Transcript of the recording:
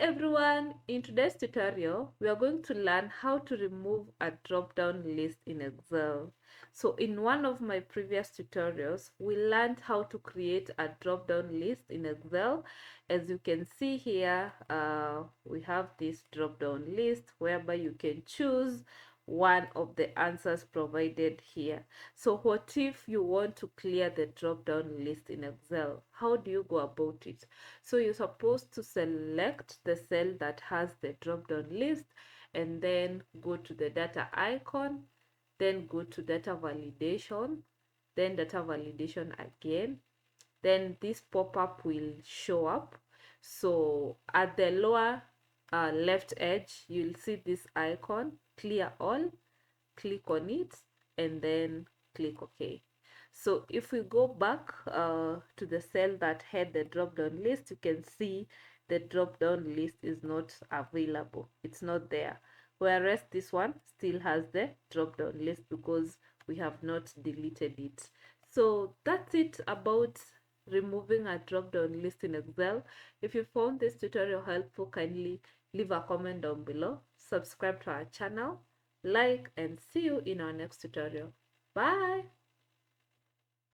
everyone, in today's tutorial, we are going to learn how to remove a drop-down list in Excel. So in one of my previous tutorials, we learned how to create a drop-down list in Excel. As you can see here, we have this drop-down list whereby you can choose one of the answers provided here. So what if you want to clear the drop-down list in Excel? How do you go about it? So you're supposed to select the cell that has the drop-down list and then go to the data icon, then go to data validation, then data validation again. Then this pop-up will show up. So at the lower left edge, you'll see this icon, clear all, click on it, and then click OK. So if we go back to the cell that had the drop down list, you can see the drop down list is not available. It's not there. Whereas this one still has the drop down list because we have not deleted it. So that's it about removing a drop down list in Excel. If you found this tutorial helpful, kindly leave a comment down below, subscribe to our channel, like, and see you in our next tutorial. Bye.